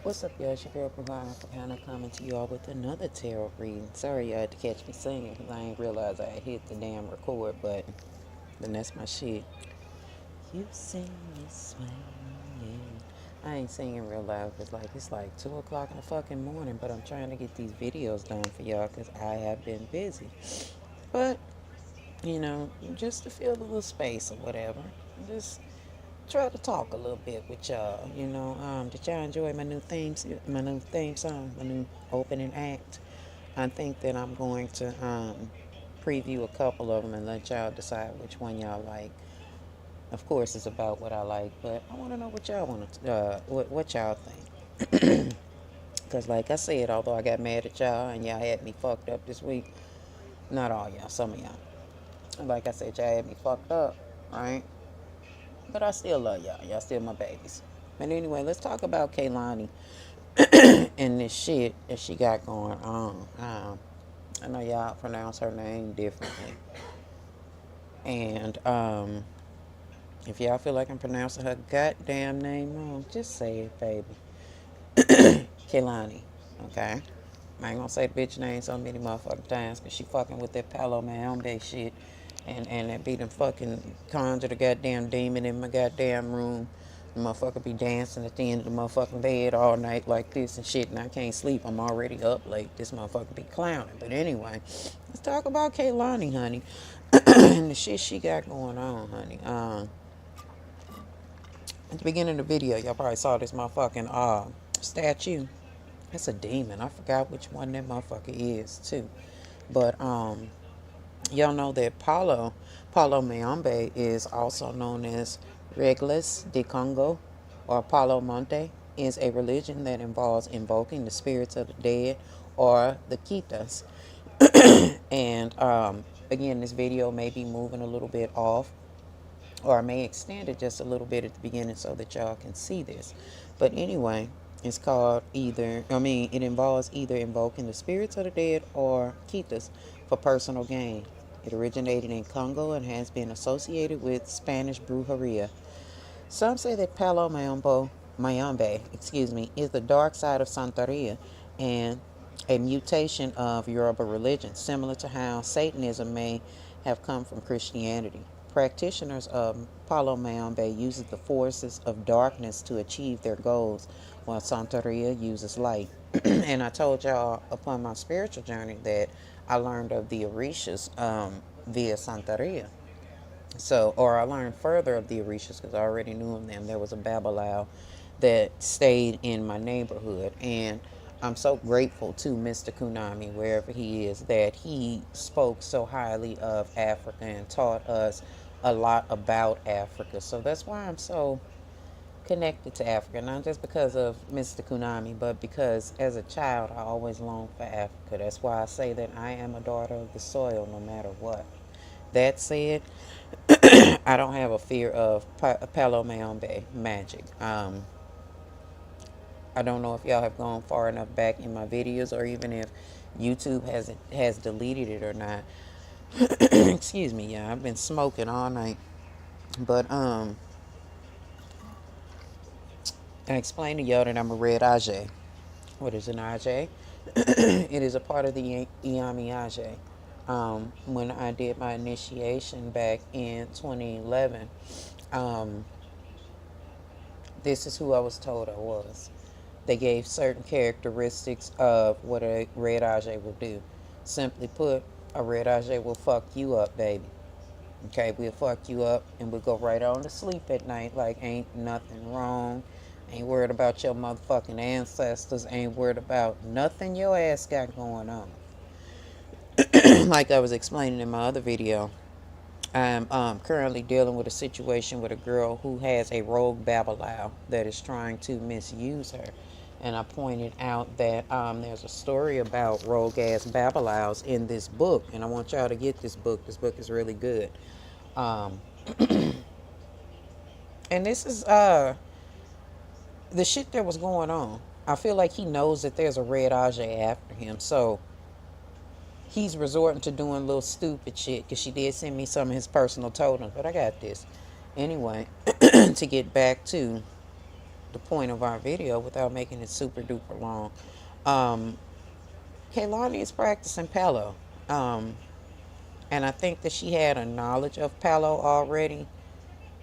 What's up, y'all? It's your girl, Bruja, Afrikana, coming to you all with another tarot reading. Sorry, y'all had to catch me singing because I ain't realized I had hit the damn record button. Then that's my shit. You sing this way, yeah. I ain't singing real loud because, it's like 2 o'clock in the fucking morning, but I'm trying to get these videos done for y'all because I have been busy. But, just to fill a little space or whatever. Just try to talk a little bit with y'all. Did y'all enjoy my new theme song, my new opening act? I think that I'm going to preview a couple of them and let y'all decide which one y'all like. Of course, it's about what I like, but I want to know what y'all want to, what y'all think. Because, like I said, although I got mad at y'all and y'all had me fucked up this week, not all y'all, some of y'all. Like I said, y'all had me fucked up, right? But I still love y'all. Y'all still my babies. But anyway, let's talk about Kehlani and this shit that she got going on. I know y'all pronounce her name differently. And if y'all feel like I'm pronouncing her goddamn name wrong, just say it, baby. Kehlani, okay? I ain't gonna say the bitch name so many motherfucking times because she fucking with that Palo Mayombe shit. And that be the fucking conjure the goddamn demon in my goddamn room. The motherfucker be dancing at the end of the motherfucking bed all night like this and shit, and I can't sleep. I'm already up late. This motherfucker be clowning. But anyway, let's talk about Kehlani, honey. And the shit she got going on, honey. At the beginning of the video, y'all probably saw this motherfucking statue. It's a demon. I forgot which one that motherfucker is, too. But, y'all know that Palo Mayombe is also known as Reglas de Congo or Palo Monte, is a religion that involves invoking the spirits of the dead or the Kitas. And again, this video may be moving a little bit off, or I may extend it just a little bit at the beginning so that y'all can see this. But anyway, it involves either invoking the spirits of the dead or Kitas for personal gain. It originated in Congo and has been associated with Spanish Brujeria. Some say that Mayombe, is the dark side of Santeria and a mutation of Yoruba religion, similar to how Satanism may have come from Christianity. Practitioners of Palo Mayombe uses the forces of darkness to achieve their goals, while Santeria uses light. And I told y'all upon my spiritual journey that I learned of the Orishas via Santeria. So, or I learned further of the Orishas because I already knew of them. There was a Babalawo that stayed in my neighborhood, and I'm so grateful to Mr. Kunami, wherever he is, that he spoke so highly of Africa and taught us a lot about Africa. So that's why I'm so connected to Africa, not just because of Mr. Kunami, but because as a child I always longed for Africa. That's why I say that I am a daughter of the soil no matter what. That said, I don't have a fear of Palo Mayombe magic. I don't know if y'all have gone far enough back in my videos or even if YouTube has deleted it or not. Excuse me, yeah, I've been smoking all night. But I explained to y'all that I'm a red Ajay. What is an Ajay? It is a part of the Iami Ajay. When I did my initiation back in 2011, this is who I was told I was. They gave certain characteristics of what a red Ajay will do. Simply put, a red Ajay will fuck you up, baby. Okay, we'll fuck you up and we'll go right on to sleep at night like ain't nothing wrong. Ain't worried about your motherfucking ancestors. Ain't worried about nothing your ass got going on. Like I was explaining in my other video, I'm currently dealing with a situation with a girl who has a rogue Babalawo that is trying to misuse her. And I pointed out that there's a story about rogue-ass Babalawos in this book. And I want y'all to get this book. This book is really good. Um, and this is the shit that was going on. I feel like he knows that there's a red Ajay after him. So he's resorting to doing little stupid shit because she did send me some of his personal totems, but I got this. Anyway, to get back to the point of our video without making it super duper long. Um, Kehlani is practicing Palo. Um, and I think that she had a knowledge of Palo already.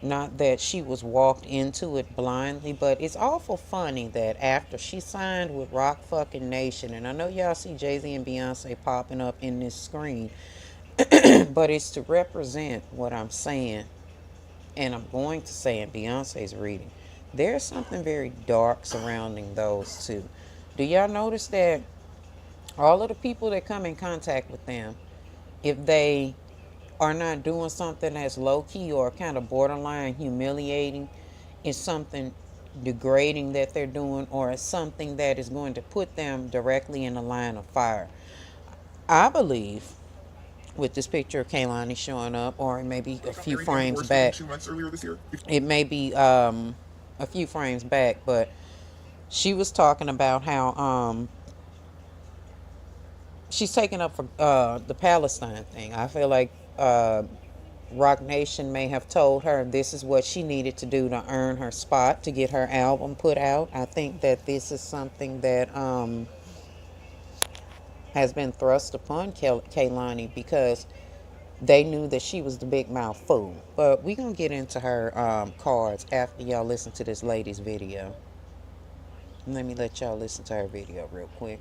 Not that she was walked into it blindly, but it's awful funny that after she signed with Roc fucking Nation, and I know y'all see Jay-Z and Beyonce popping up in this screen, but it's to represent what I'm saying, and I'm going to say in Beyonce's reading. There's something very dark surrounding those two. Do y'all notice that all of the people that come in contact with them, if they are not doing something that's low key or kind of borderline humiliating, is something degrading that they're doing, or is something that is going to put them directly in the line of fire. I believe with this picture of Kehlani showing up, or it may be a few frames back. It may be a few frames back, but she was talking about how she's taking up for the Palestine thing. I feel like Roc Nation may have told her this is what she needed to do to earn her spot to get her album put out. I think that this is something that has been thrust upon Kehlani because they knew that she was the big mouth fool. But we're going to get into her cards after y'all listen to this lady's video. Let me let y'all listen to her video real quick.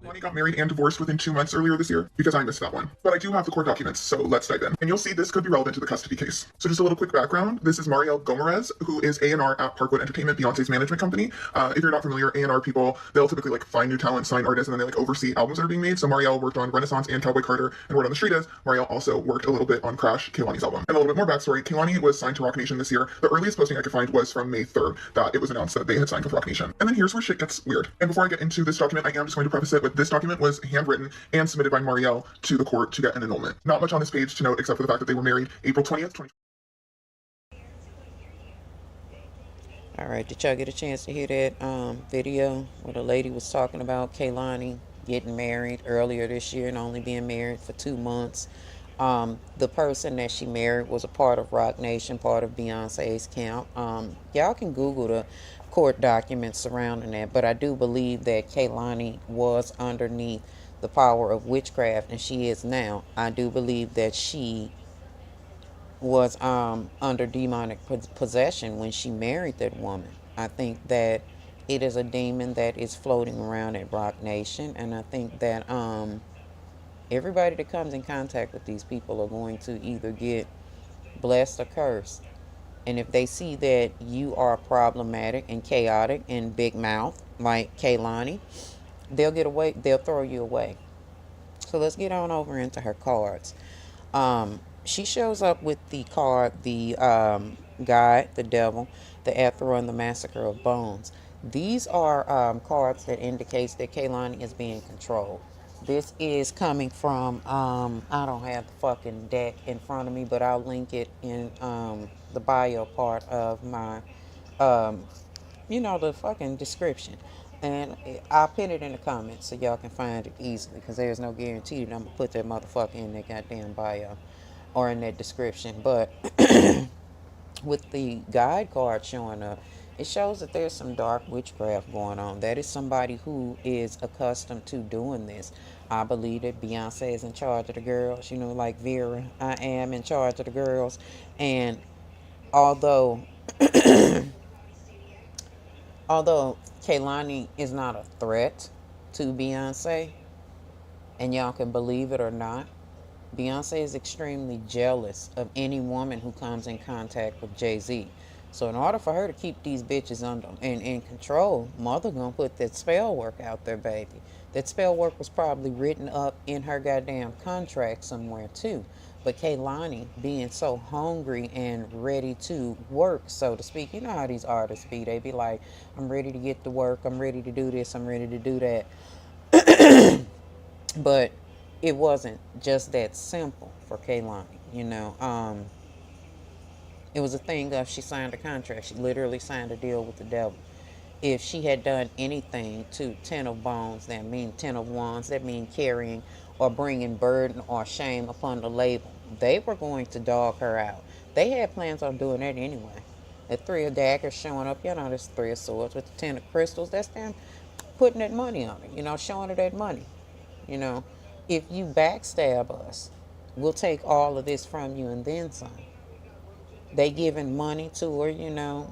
Kehlani got married and divorced within 2 months earlier this year because I missed that one. But I do have the court documents, so let's dive in. And you'll see this could be relevant to the custody case. So just a little quick background. This is Marielle Gomerez, who is A&R at Parkwood Entertainment, Beyonce's management company. If you're not familiar, A&R people, they'll typically like find new talent, sign artists, and then they like oversee albums that are being made. So Marielle worked on Renaissance and Cowboy Carter, and Word on the Street is Marielle also worked a little bit on Crash, Kehlani's album. And a little bit more backstory, Kehlani was signed to Roc Nation this year. The earliest posting I could find was from May 3rd, that it was announced that they had signed with Roc Nation. And then here's where shit gets weird. And before I get into this document, I am just going to preface it with this document was handwritten and submitted by Marielle to the court to get an annulment. Not much on this page to note except for the fact that they were married April 20th, 2020. All right, did y'all get a chance to hear that video where the lady was talking about Kehlani getting married earlier this year and only being married for 2 months? The person that she married was a part of Roc Nation, part of Beyonce's camp. Y'all can Google the court documents surrounding that, but I do believe that Kehlani was underneath the power of witchcraft, and she is now. I do believe that she was under demonic possession when she married that woman. I think that it is a demon that is floating around at Roc Nation, and I think that everybody that comes in contact with these people are going to either get blessed or cursed. And if they see that you are problematic and chaotic and big mouth like Kehlani, they'll get away. They'll throw you away. So let's get on over into her cards. She shows up with the card, the God, the Devil, the Ethereal, and the Massacre of Bones. These are cards that indicates that Kehlani is being controlled. This is coming from, I don't have the fucking deck in front of me, but I'll link it in the bio part of my, the fucking description. And I'll pin it in the comments so y'all can find it easily, because there's no guarantee that I'm going to put that motherfucker in that goddamn bio or in that description. But with the guide card showing up, it shows that there's some dark witchcraft going on. That is somebody who is accustomed to doing this. I believe that Beyonce is in charge of the girls, like Vera. I am in charge of the girls. And although although Kehlani is not a threat to Beyonce, and y'all can believe it or not, Beyonce is extremely jealous of any woman who comes in contact with Jay-Z. So in order for her to keep these bitches under in control, mother gonna put that spell work out there, baby. That spell work was probably written up in her goddamn contract somewhere too. But Kehlani, being so hungry and ready to work, so to speak, you know how these artists be. They be like, I'm ready to get to work, I'm ready to do this, I'm ready to do that. But it wasn't just that simple for Kehlani. It was a thing of she signed a contract. She literally signed a deal with the devil. if she had done anything to Ten of Bones, that mean Ten of Wands, that mean carrying or bringing burden or shame upon the label. They were going to dog her out. They had plans on doing that anyway. The Three of Daggers showing up, there's Three of Swords with the Ten of Crystals. That's them putting that money on her, showing her that money. You know, if you backstab us, we'll take all of this from you and then some. They giving money to her,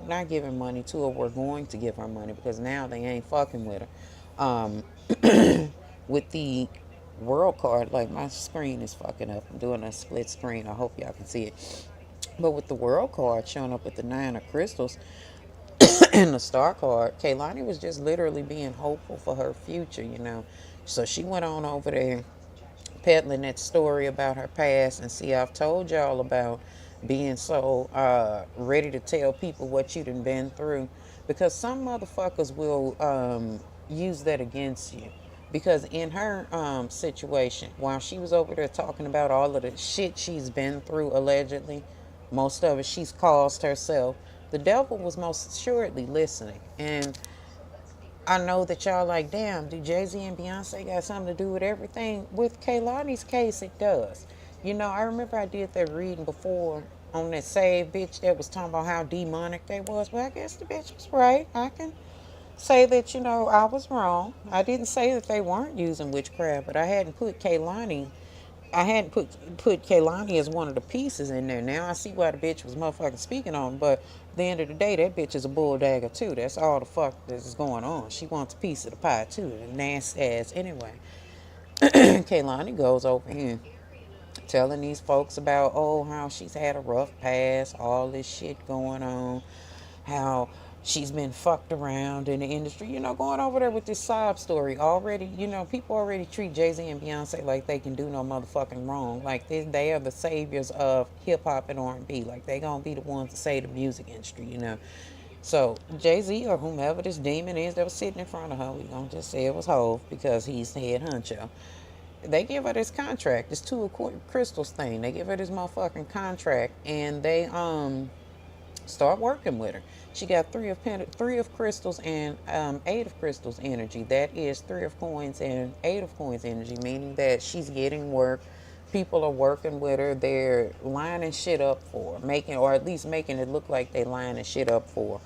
not giving money to her. We're going to give her money because now they ain't fucking with her. With the world card, like my screen is fucking up. I'm doing a split screen. I hope y'all can see it. But with the world card showing up with the Nine of Crystals and the Star card, Kehlani was just literally being hopeful for her future. So she went on over there peddling that story about her past. And see, I've told y'all about being so ready to tell people what you done been through, because some motherfuckers will use that against you. Because in her situation, while she was over there talking about all of the shit she's been through, allegedly, most of it she's caused herself, the devil was most assuredly listening. And I know that y'all like, damn, do Jay-Z and Beyonce got something to do with everything? With Kehlani's case, it does. I remember I did that reading before on that save bitch that was talking about how demonic they was. Well, I guess the bitch was right. I can say that, I was wrong. I didn't say that they weren't using witchcraft, but I hadn't put Kehlani as one of the pieces in there. Now I see why the bitch was motherfucking speaking on. But at the end of the day, that bitch is a bulldagger too. That's all the fuck that's going on. She wants a piece of the pie too. The nasty ass anyway. Kehlani goes over here telling these folks about, how she's had a rough past, all this shit going on, how she's been fucked around in the industry, going over there with this sob story already. People already treat Jay-Z and Beyonce like they can do no motherfucking wrong. Like they are the saviors of hip-hop and R&B. Like they gonna be the ones to save the music industry. So Jay-Z or whomever this demon is that was sitting in front of her, we gonna just say it was Hov because he's the head honcho. They give her this contract, this two of crystals thing. They give her this motherfucking contract, and they start working with her. She got three of crystals and eight of crystals energy. That is three of coins and eight of coins energy, meaning that she's getting work. People are working with her. They're lining shit up for her, or at least making it look like they lining shit up for her.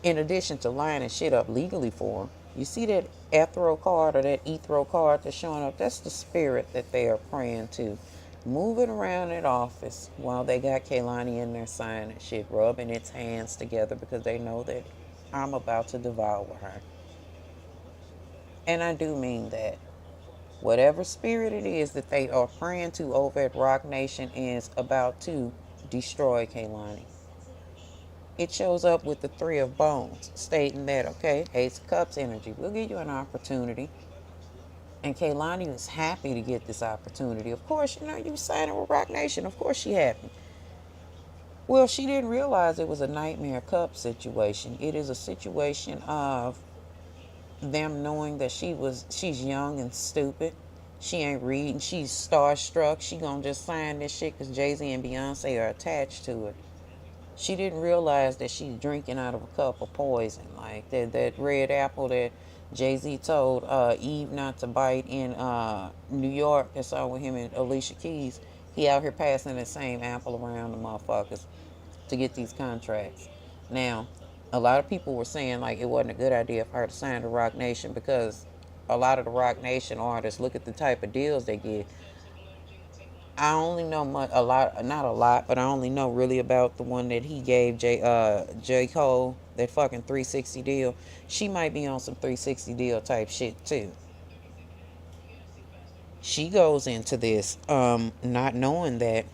In addition to lining shit up legally for them. You see that ethereal card or that ethereal card that's showing up? That's the spirit that they are praying to. Moving around that office while they got Kehlani in there signing shit, rubbing its hands together because they know that I'm about to devour her. And I do mean that. Whatever spirit it is that they are praying to over at Roc Nation is about to destroy Kehlani. It shows up with the Three of Bones, stating that, okay, Ace of Cups energy, we'll give you an opportunity. And Kehlani was happy to get this opportunity. Of course, you signing with Roc Nation. Of course she happy. Well, she didn't realize it was a Nightmare Cup situation. It is a situation of them knowing that she's young and stupid. She ain't reading. She's starstruck. She gonna just sign this shit because Jay-Z and Beyonce are attached to it. She didn't realize that she's drinking out of a cup of poison. Like that red apple that Jay-Z told Eve not to bite in New York. That's all with him and Alicia Keys. He out here passing the same apple around the motherfuckers to get these contracts. Now, a lot of people were saying like it wasn't a good idea for her to sign to Roc Nation because a lot of the Roc Nation artists look at the type of deals they get. I only know a lot, not a lot, but I only know really about the one that he gave J Cole, that fucking 360 deal. She might be on some 360 deal type shit too. She goes into this not knowing that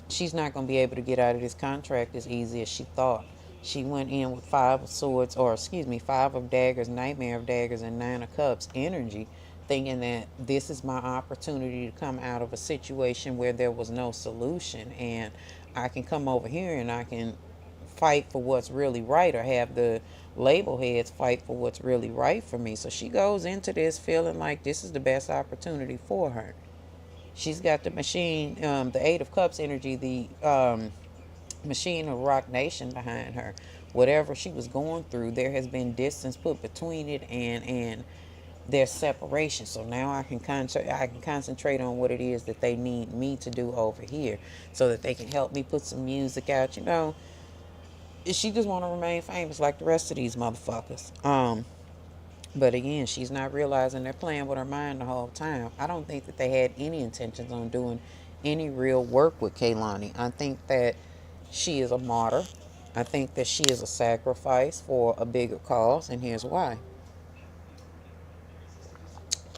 she's not going to be able to get out of this contract as easy as she thought. She went in with Five of Swords, or excuse me, Five of Daggers, Nightmare of Daggers, and Nine of Cups energy, thinking that this is my opportunity to come out of a situation where there was no solution, and I can come over here and I can fight for what's really right, or have the label heads fight for what's really right for me. So she goes into this feeling like this is the best opportunity for her. She's got the machine, the Eight of Cups energy, the machine of Roc Nation behind her. whatever she was going through, there has been distance put between it, and there's separation. So now I can concentrate on what it is that they need me to do over here, so that they can help me put some music out. She just want to remain famous like the rest of these motherfuckers. But again, she's not realizing they're playing with her mind the whole time. I don't think that they had any intentions on doing any real work with Kehlani. I think that she is a martyr. I think that she is a sacrifice for a bigger cause, and here's why.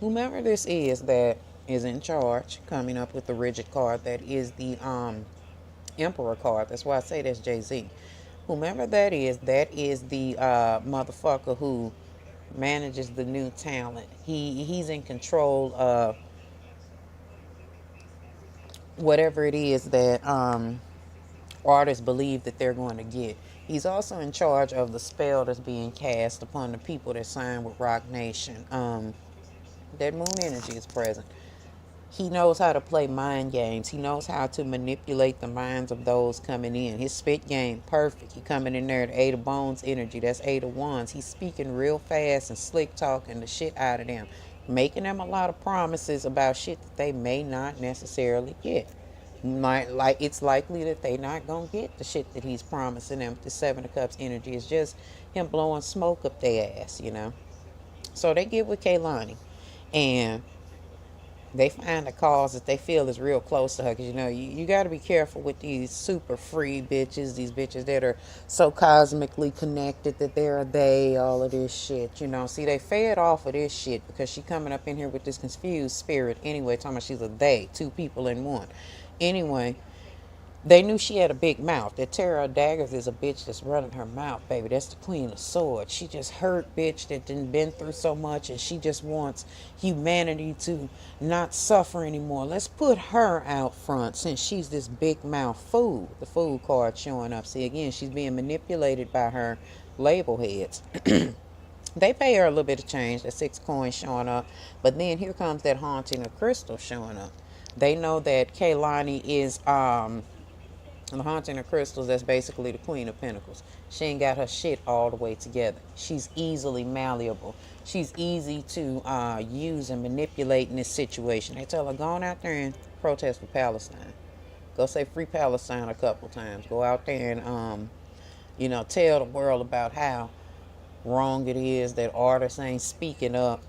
Whomever this is that is in charge, coming up with the rigid card that is the Emperor card. That's why I say that's Jay-Z. Whomever that is the motherfucker who manages the new talent. He's in control of whatever it is that artists believe that they're going to get. He's also in charge of the spell that's being cast upon the people that sign with Roc Nation. That moon energy is present. He knows how to play mind games. He knows how to manipulate the minds of those coming in. His spit game, perfect. He coming in there at Eight of Bones energy. That's Eight of Wands. He's speaking real fast and slick talking the shit out of them, making them a lot of promises about shit that they may not necessarily get. Like it's likely that they not gonna get the shit that he's promising them. The Seven of Cups energy is just him blowing smoke up their ass. So they get with Kehlani, and they find a cause that they feel is real close to her. Because, you got to be careful with these super free bitches, these bitches that are so cosmically connected that they're a they, all of this shit. See, they fed off of this shit because she coming up in here with this confused spirit anyway, talking about she's a they, two people in one. Anyway, they knew she had a big mouth. That Tarot of Daggers is a bitch that's running her mouth, baby. That's the Queen of Swords. She just hurt bitch that didn't been through so much, and she just wants humanity to not suffer anymore. Let's put her out front since she's this big mouth fool. The fool card showing up. See, again, she's being manipulated by her label heads. They pay her a little bit of change, that 6 coins showing up. But then here comes that haunting of crystal showing up. They know that Kehlani is the haunting of crystals, that's basically the Queen of Pentacles. She ain't got her shit all the way together. She's easily malleable. She's easy to use and manipulate in this situation. They tell her, go on out there and protest for Palestine. Go say free Palestine a couple times. Go out there and, tell the world about how wrong it is that artists ain't speaking up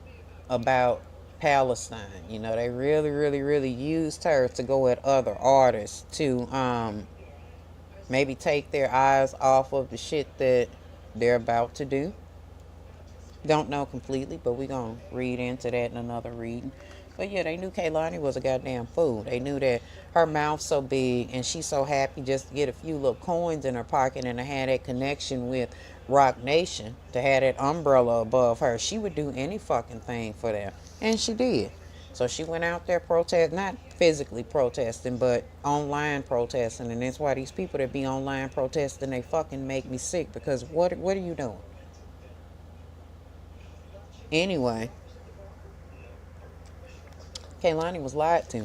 about Palestine. They really, really, really used her to go at other artists to maybe take their eyes off of the shit that they're about to do. Don't know completely, but we're going to read into that in another reading. But yeah, they knew Kehlani was a goddamn fool. They knew that her mouth so big and she's so happy just to get a few little coins in her pocket and to have that connection with Roc Nation, to have that umbrella above her. She would do any fucking thing for them. And she did. So she went out there protest, not physically protesting, but online protesting. And that's why these people that be online protesting, they fucking make me sick. Because what are you doing? Anyway, Kehlani was lied to.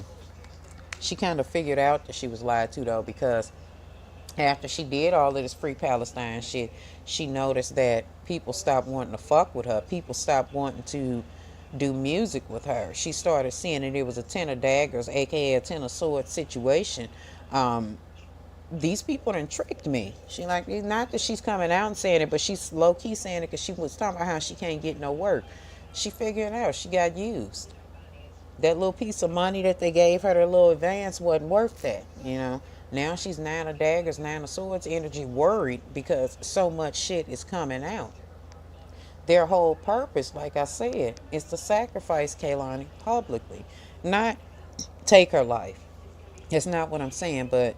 She kind of figured out that she was lied to, though, because after she did all of this free Palestine shit, she noticed that people stopped wanting to fuck with her. People stopped wanting to do music with her. She started seeing that it was a 10 of daggers, aka a 10 of swords situation. These people done tricked me. She like, not that she's coming out and saying it, but she's low-key saying it because she was talking about how she can't get no work. She figured it out. She got used. That little piece of money that they gave her, that little advance, wasn't worth that. Now she's 9 of daggers, 9 of swords energy, worried because so much shit is coming out. Their whole purpose, like I said, is to sacrifice Kehlani publicly, not take her life. That's not what I'm saying, but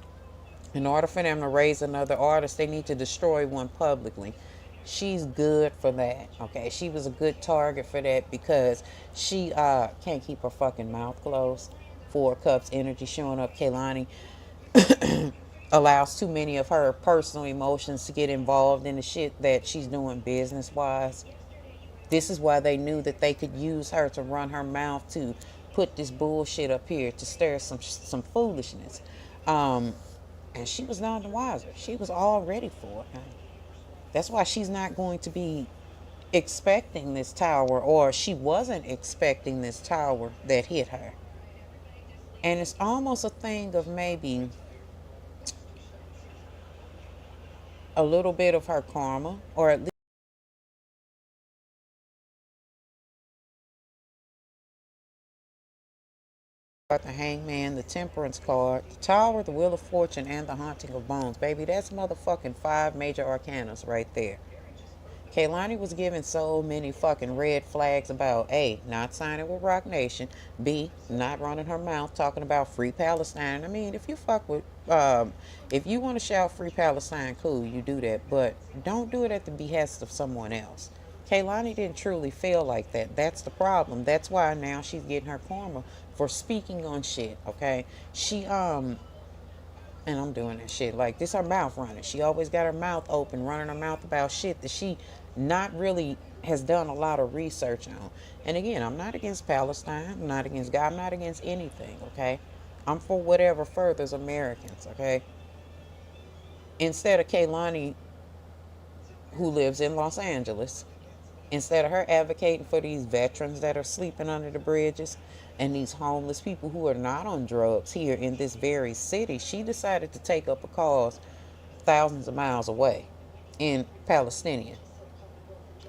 in order for them to raise another artist, they need to destroy one publicly. She's good for that, okay? She was a good target for that because she can't keep her fucking mouth closed. 4 of Cups energy showing up. Kehlani allows too many of her personal emotions to get involved in the shit that she's doing business-wise. This is why they knew that they could use her to run her mouth to put this bullshit up here to stir some foolishness. And she was none the wiser. She was all ready for it. That's why she's not going to be expecting this tower, or she wasn't expecting this tower that hit her. And it's almost a thing of maybe a little bit of her karma, or at least the Hangman, the Temperance card, the Tower, the Wheel of Fortune, and the Haunting of Bones. Baby, that's motherfucking 5 major arcanas right there. Kehlani was given so many fucking red flags about A, not signing with Roc Nation, B, not running her mouth talking about free Palestine. I mean, if you fuck with, if you want to shout free Palestine, cool, you do that, but don't do it at the behest of someone else. Kehlani didn't truly feel like that. That's the problem. That's why now she's getting her karma for speaking on shit. Okay, and I'm doing that shit. Like, this her mouth running. She always got her mouth open, running her mouth about shit that she not really has done a lot of research on. And again, I'm not against Palestine. I'm not against God. I'm not against anything, okay? I'm for whatever furthers Americans, okay? Instead of Kehlani, who lives in Los Angeles, instead of her advocating for these veterans that are sleeping under the bridges and these homeless people who are not on drugs here in this very city, she decided to take up a cause thousands of miles away in Palestinian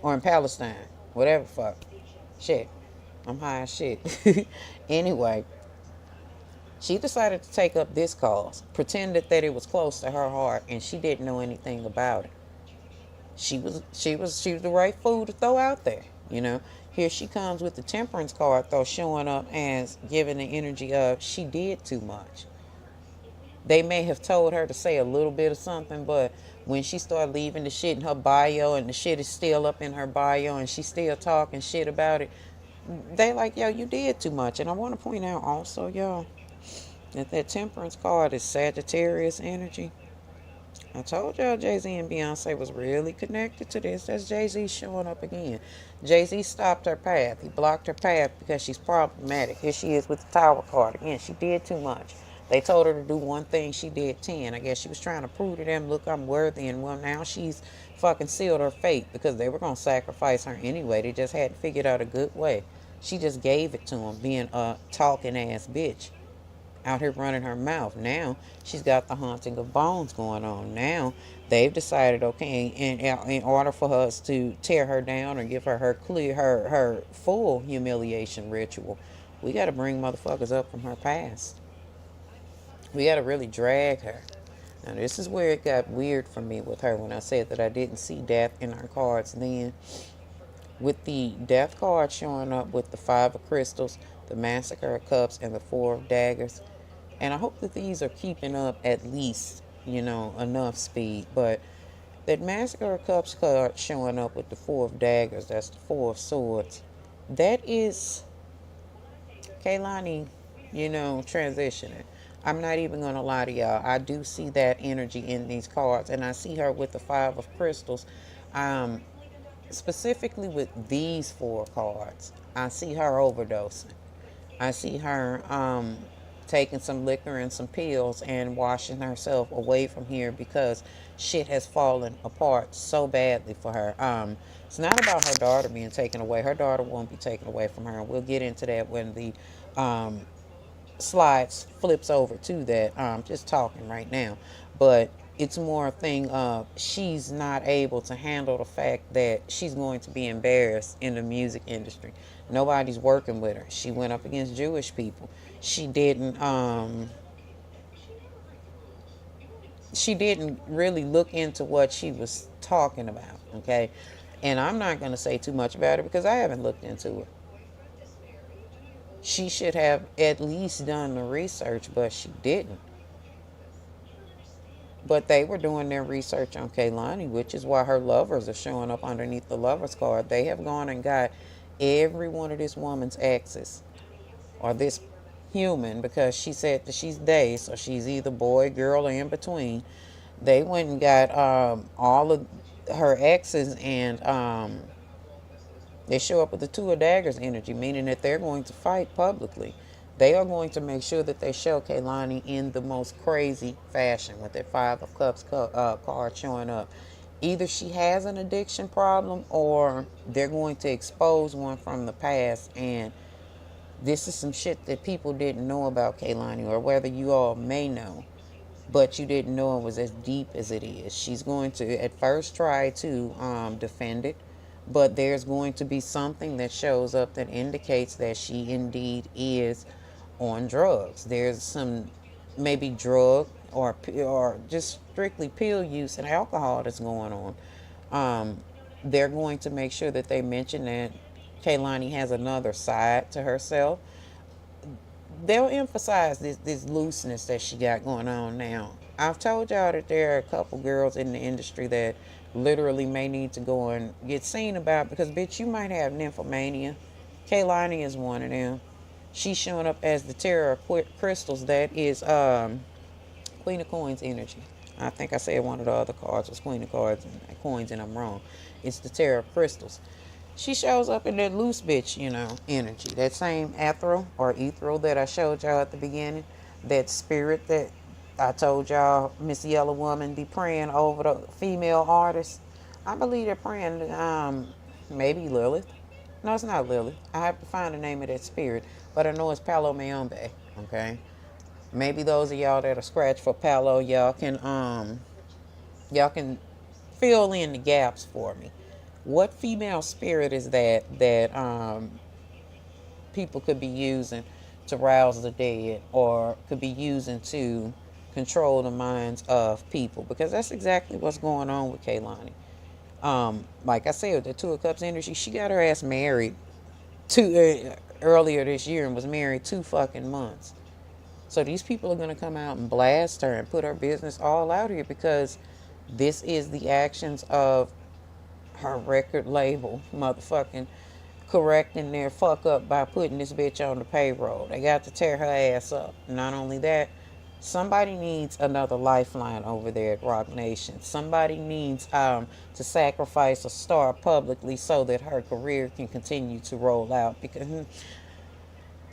or in Palestine, whatever fuck. Shit. I'm high as shit. Anyway, she decided to take up this cause, pretended that it was close to her heart, and she didn't know anything about it. She was the right food to throw out there, you know. Here she comes with the temperance card though, showing up as giving the energy of she did too much. They may have told her to say a little bit of something, but when she started leaving the shit in her bio and the shit is still up in her bio and she's still talking shit about it, they like, yo, you did too much. And I want to point out also, y'all, that that temperance card is Sagittarius energy. I told y'all Jay-Z and Beyonce was really connected to this. That's Jay-Z showing up again. Jay-Z stopped her path. He blocked her path because she's problematic. Here she is with the Tower card. Again, she did too much. They told her to do one thing, she did 10. I guess she was trying to prove to them, look, I'm worthy. And well, now she's fucking sealed her fate because they were going to sacrifice her anyway. They just hadn't figured out a good way. She just gave it to them, being a talking ass bitch out here running her mouth. Now she's got the haunting of bones going on. Now they've decided, okay, in order for us to tear her down or give her her full humiliation ritual, we got to bring motherfuckers up from her past. We got to really drag her. Now this is where it got weird for me with her when I said that I didn't see death in her cards then. With the death card showing up with the 5 of crystals, the massacre of cups, and the 4 of daggers. And I hope that these are keeping up at least, enough speed. But that Massacre of Cups card showing up with the 4 of daggers, that's the 4 of swords. That is Kehlani, transitioning. I'm not even going to lie to y'all. I do see that energy in these cards. And I see her with the 5 of crystals. Um, Specifically with these 4 cards, I see her overdosing. I see her taking some liquor and some pills and washing herself away from here because shit has fallen apart so badly for her. It's not about her daughter being taken away. Her daughter won't be taken away from her. We'll get into that when the um, slides flips over to that. Just talking right now, but it's more a thing of she's not able to handle the fact that she's going to be embarrassed in the music industry. Nobody's working with her. She went up against Jewish people. She didn't really look into what she was talking about, okay? And I'm not going to say too much about it because I haven't looked into it. She should have at least done the research, but she didn't. But they were doing their research on Kehlani, which is why her lovers are showing up underneath the lovers card. They have gone and got every one of this woman's exes, or this human, because she said that she's they, so she's either boy, girl, or in between. They went and got all of her exes, and they show up with the 2 of daggers energy, meaning that they're going to fight publicly. They are going to make sure that they show Kehlani in the most crazy fashion with their 5 of cups card showing up. Either she has an addiction problem or they're going to expose one from the past. And this is some shit that people didn't know about Kehlani, or whether you all may know, but you didn't know it was as deep as it is. She's going to at first try to defend it, but there's going to be something that shows up that indicates that she indeed is on drugs. There's some maybe drug or just strictly pill use and alcohol that's going on. They're going to make sure that they mention that Kehlani has another side to herself. They'll emphasize this looseness that she got going on now. I've told y'all that there are a couple girls in the industry that literally may need to go and get seen about, because bitch, you might have nymphomania. Kehlani is one of them. She's showing up as the terror of crystals. That is Queen of Coins energy. I think I said one of the other cards was Queen of Cards and Coins, and I'm wrong. It's the terror of crystals. She shows up in that loose bitch, energy. That same ethereal that I showed y'all at the beginning. That spirit that I told y'all Miss Yellow Woman be praying over the female artists. I believe they're praying maybe Lilith. No, it's not Lilith. I have to find the name of that spirit. But I know it's Palo Mayombe. Okay. Maybe those of y'all that are scratched for Palo, y'all can fill in the gaps for me. What female spirit is that people could be using to rouse the dead, or could be using to control the minds of people? Because that's exactly what's going on with Kehlani. Like I said, the Two of Cups energy, she got her ass married earlier this year and was married 2 fucking months. So these people are going to come out and blast her and put her business all out here, because this is the actions of her record label motherfucking correcting their fuck up by putting this bitch on the payroll. They got to tear her ass up. Not only that, somebody needs another lifeline over there at Roc Nation. Somebody needs to sacrifice a star publicly so that her career can continue to roll out. Because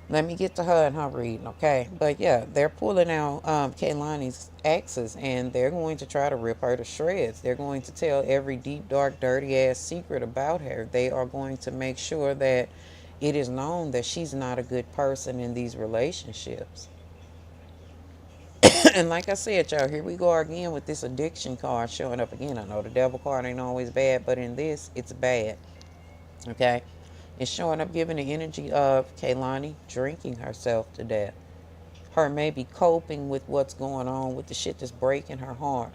let me get to her and her reading, okay? But yeah, they're pulling out Kehlani's exes, and they're going to try to rip her to shreds. They're going to tell every deep, dark, dirty ass secret about her. They are going to make sure that it is known that she's not a good person in these relationships. And like I said, y'all, here we go again with this addiction card showing up again. I know the devil card ain't always bad, but in this, it's bad. Okay? It's showing up giving the energy of Kehlani drinking herself to death. Her maybe coping with what's going on, with the shit that's breaking her heart.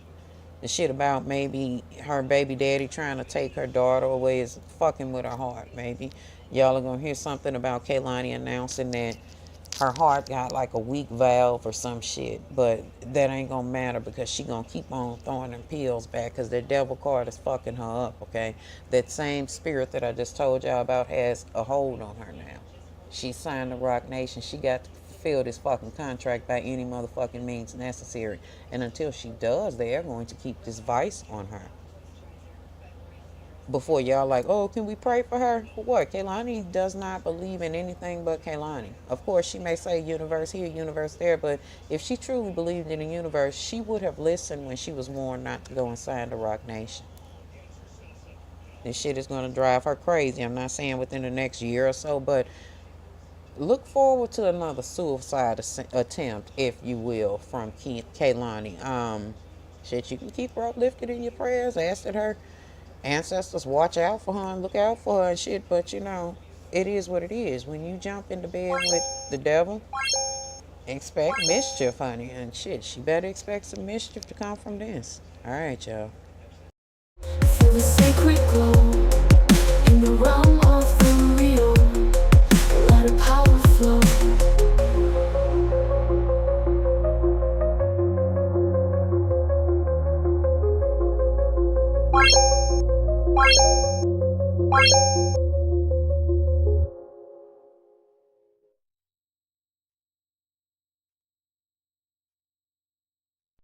The shit about maybe her baby daddy trying to take her daughter away is fucking with her heart. Maybe y'all are going to hear something about Kehlani announcing that her heart got like a weak valve or some shit. But that ain't going to matter, because she going to keep on throwing them pills back, because the devil card is fucking her up, okay? That same spirit that I just told y'all about has a hold on her now. She signed the Roc Nation. She got to fulfill this fucking contract by any motherfucking means necessary. And until she does, they are going to keep this vice on her. Before y'all like, oh, can we pray for her? For what? Kehlani does not believe in anything but Kehlani. Of course, she may say universe here, universe there, but if she truly believed in the universe, she would have listened when she was warned not to go and sign the Roc Nation. This shit is going to drive her crazy. I'm not saying within the next year or so, but look forward to another suicide attempt, if you will, from Kehlani. Shit, you can keep her uplifted in your prayers. Ask that her ancestors watch out for her and look out for her and shit. But it is what it is. When you jump into bed with the devil, expect mischief, honey. And shit, she better expect some mischief to come from this. All right, y'all. Feel the sacred glow in the realm